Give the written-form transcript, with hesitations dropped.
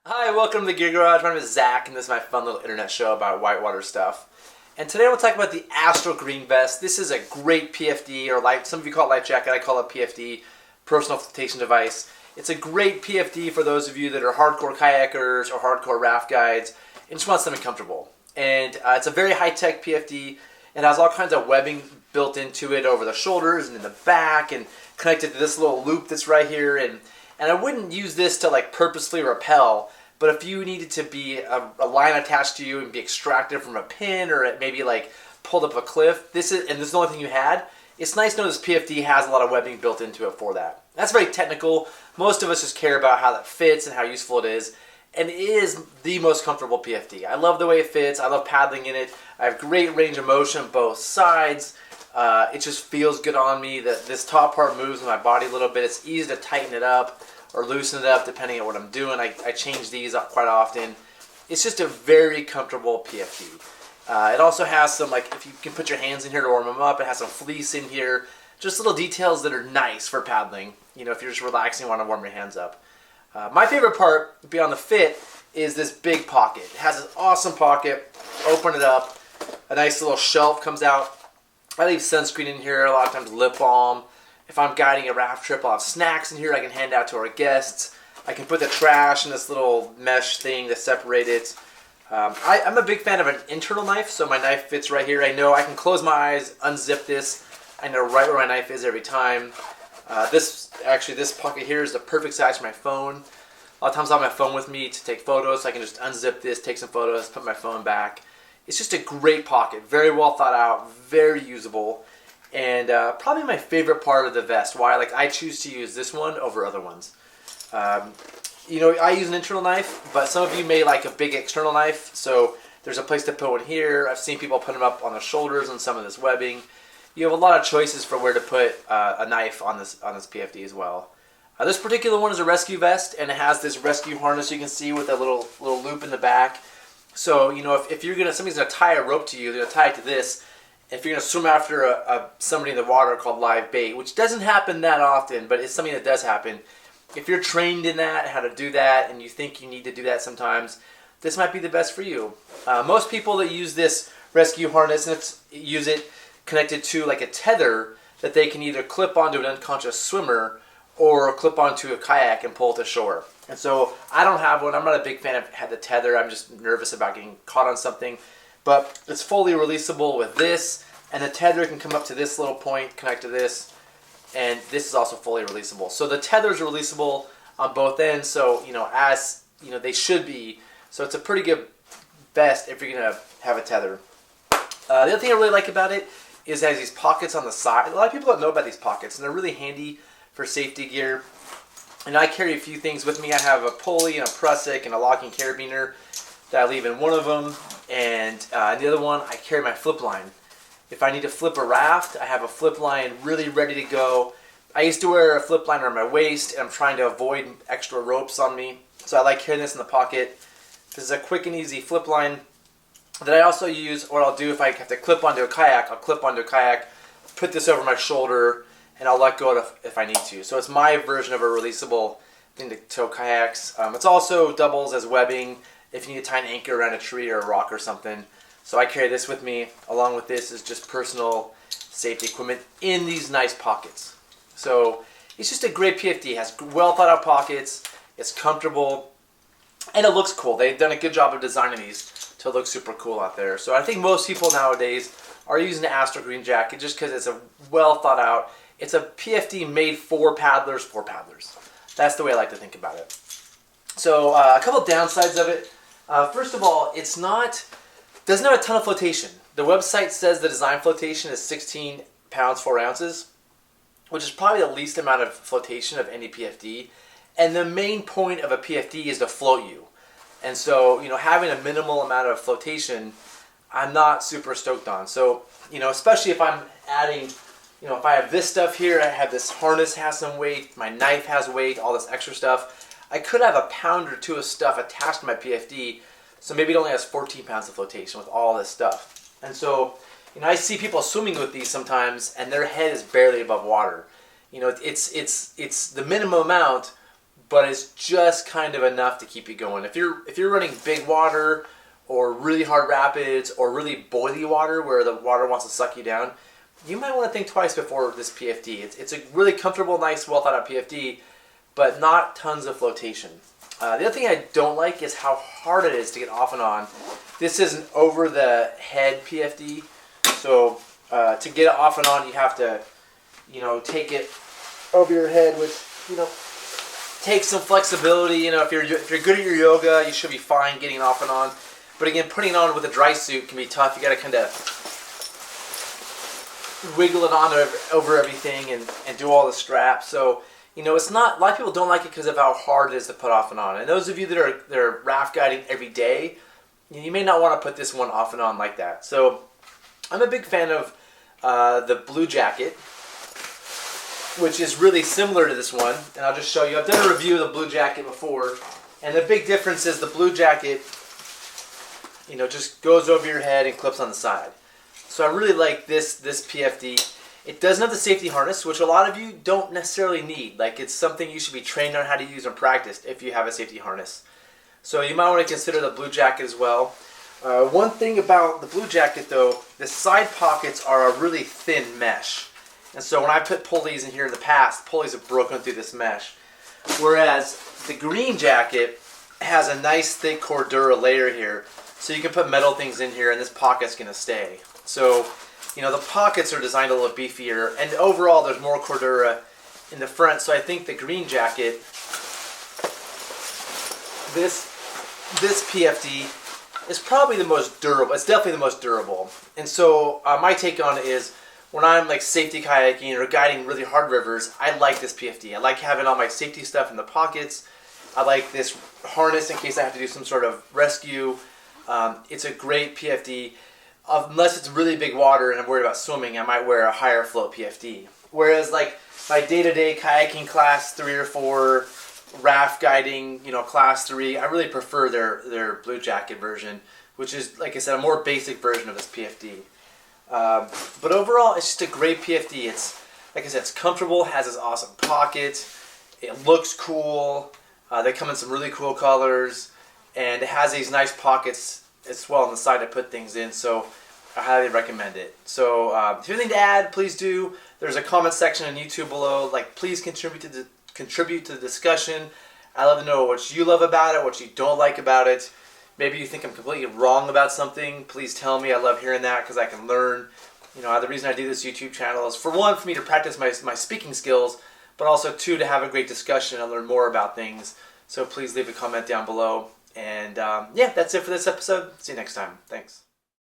Hi, welcome to the Gear Garage. My name is Zach, and this is my fun little internet show about whitewater stuff. And today we'll talk about the Astral Green Vest. This is a great PFD, or life, some of you call it life jacket, I call it PFD, personal flotation device. It's a great PFD for those of you that are hardcore kayakers or hardcore raft guides and just want something comfortable. And it's a very high-tech PFD. It has all kinds of webbing built into it over the shoulders and in the back and connected to this little loop that's right here. And I wouldn't use this to like purposely rappel, but if you needed to be a line attached to you and be extracted from a pin or maybe like pulled up a cliff, this is the only thing you had, it's nice to know this PFD has a lot of webbing built into it for that. That's very technical. Most of us just care about how that fits and how useful it is. And it is the most comfortable PFD. I love the way it fits. I love paddling in it. I have great range of motion on both sides. It just feels good on me. This top part moves with my body a little bit. It's easy to tighten it up or loosen it up depending on what I'm doing. I change these up quite often. It's just a very comfortable PFD. It also has some, like, if you can put your hands in here to warm them up, it has some fleece in here. Just little details that are nice for paddling. You know, if you're just relaxing and want to warm your hands up. My favorite part, beyond the fit, is this big pocket. It has this awesome pocket. Open it up. A nice little shelf comes out. I leave sunscreen in here, a lot of times lip balm. If I'm guiding a raft trip, I'll have snacks in here I can hand out to our guests. I can put the trash in this little mesh thing to separate it. I'm a big fan of an internal knife, so my knife fits right here. I know I can close my eyes, unzip this. I know right where my knife is every time. This pocket here is the perfect size for my phone. A lot of times I have my phone with me to take photos, so I can just unzip this, take some photos, put my phone back. It's just a great pocket, very well thought out, very usable, and probably my favorite part of the vest. Why I choose to use this one over other ones. You know, I use an internal knife, but some of you may like a big external knife, so there's a place to put one here. I've seen people put them up on the shoulders on some of this webbing. You have a lot of choices for where to put a knife on this PFD as well. This particular one is a rescue vest, and it has this rescue harness you can see with a little loop in the back. So, you know, if somebody's gonna tie a rope to you, they're gonna tie it to this. If you're gonna swim after somebody in the water called live bait, which doesn't happen that often, but it's something that does happen. If you're trained in that, how to do that, and you think you need to do that sometimes, this might be the best for you. Most people that use this rescue harness use it connected to like a tether that they can either clip onto an unconscious swimmer or clip onto a kayak and pull it to shore. And so I don't have one. I'm not a big fan of the tether. I'm just nervous about getting caught on something. But it's fully releasable with this, and the tether can come up to this little point, connect to this, and this is also fully releasable. So the tethers are releasable on both ends, so as they should be. So it's a pretty good vest if you're gonna have a tether. The other thing I really like about it is it has these pockets on the side. A lot of people don't know about these pockets, and they're really handy for safety gear. And I carry a few things with me. I have a pulley and a prusik and a locking carabiner that I leave in one of them, and the other one I carry my flip line. If I need to flip a raft, I have a flip line really ready to go. I used to wear a flip line around my waist, and I'm trying to avoid extra ropes on me, so I like carrying this in the pocket. This is a quick and easy flip line that I also use. What I'll do if I have to clip onto a kayak, I'll clip onto a kayak, put this over my shoulder, and I'll let go if I need to. So it's my version of a releasable thing to tow kayaks. It's also doubles as webbing if you need to tie an anchor around a tree or a rock or something. So I carry this with me. Along with this is just personal safety equipment in these nice pockets. So it's just a great PFD. It has well thought out pockets. It's comfortable. And it looks cool. They've done a good job of designing these to look super cool out there. So I think most people nowadays are using the Astral GreenJacket just because it's a well thought out. It's a PFD made for paddlers for paddlers. That's the way I like to think about it. So a couple downsides of it. First of all, doesn't have a ton of flotation. The website says the design flotation is 16 pounds 4 ounces, which is probably the least amount of flotation of any PFD. And the main point of a PFD is to float you. And so, having a minimal amount of flotation, I'm not super stoked on. So, especially if I'm adding, if I have this stuff here, I have this harness has some weight, my knife has weight, all this extra stuff. I could have a pound or two of stuff attached to my PFD, so maybe it only has 14 pounds of flotation with all this stuff. And so, I see people swimming with these sometimes, and their head is barely above water. It's the minimum amount, but it's just kind of enough to keep you going. If you're running big water or really hard rapids or really boily water where the water wants to suck you down, you might want to think twice before this PFD. It's a really comfortable, nice, well thought out PFD, but not tons of flotation. The other thing I don't like is how hard it is to get off and on. This is an over the head PFD, so to get it off and on, you have to, take it over your head, which, takes some flexibility. If you're good at your yoga, you should be fine getting it off and on. But again, putting it on with a dry suit can be tough. You got to kind of wiggle it on over everything and do all the straps. So, it's not, a lot of people don't like it because of how hard it is to put off and on. And those of you that are raft guiding every day, you may not want to put this one off and on like that. So I'm a big fan of the BlueJacket, which is really similar to this one. And I'll just show you. I've done a review of the BlueJacket before. And the big difference is the BlueJacket, just goes over your head and clips on the side. So I really like this PFD. It doesn't have the safety harness, which a lot of you don't necessarily need. Like, it's something you should be trained on how to use and practice if you have a safety harness. So you might want to consider the BlueJacket as well. One thing about the BlueJacket though, the side pockets are a really thin mesh. And so when I put pulleys in here in the past, pulleys have broken through this mesh. Whereas the GreenJacket has a nice thick Cordura layer here. So you can put metal things in here and this pocket's going to stay. So, the pockets are designed a little beefier, and overall there's more Cordura in the front. So I think the GreenJacket, this PFD is probably the most durable. It's definitely the most durable. And so my take on it is, when I'm like safety kayaking or guiding really hard rivers, I like this PFD. I like having all my safety stuff in the pockets. I like this harness in case I have to do some sort of rescue. It's a great PFD. Unless it's really big water and I'm worried about swimming, I might wear a higher float PFD. Whereas like my day-to-day kayaking class 3 or 4, raft guiding, class 3, I really prefer their BlueJacket version, which is, like I said, a more basic version of this PFD. But overall, it's just a great PFD. It's, like I said, it's comfortable, has this awesome pocket, it looks cool, they come in some really cool colors, and it has these nice pockets as well on the side to put things in, so I highly recommend it. So if you have anything to add, please do. There's a comment section on YouTube below. Please contribute to the discussion. I love to know what you love about it, what you don't like about it. Maybe you think I'm completely wrong about something. Please tell me. I love hearing that because I can learn. The reason I do this YouTube channel is, for one, for me to practice my speaking skills, but also, 2, to have a great discussion and learn more about things. So please leave a comment down below. And yeah, that's it for this episode. See you next time. Thanks.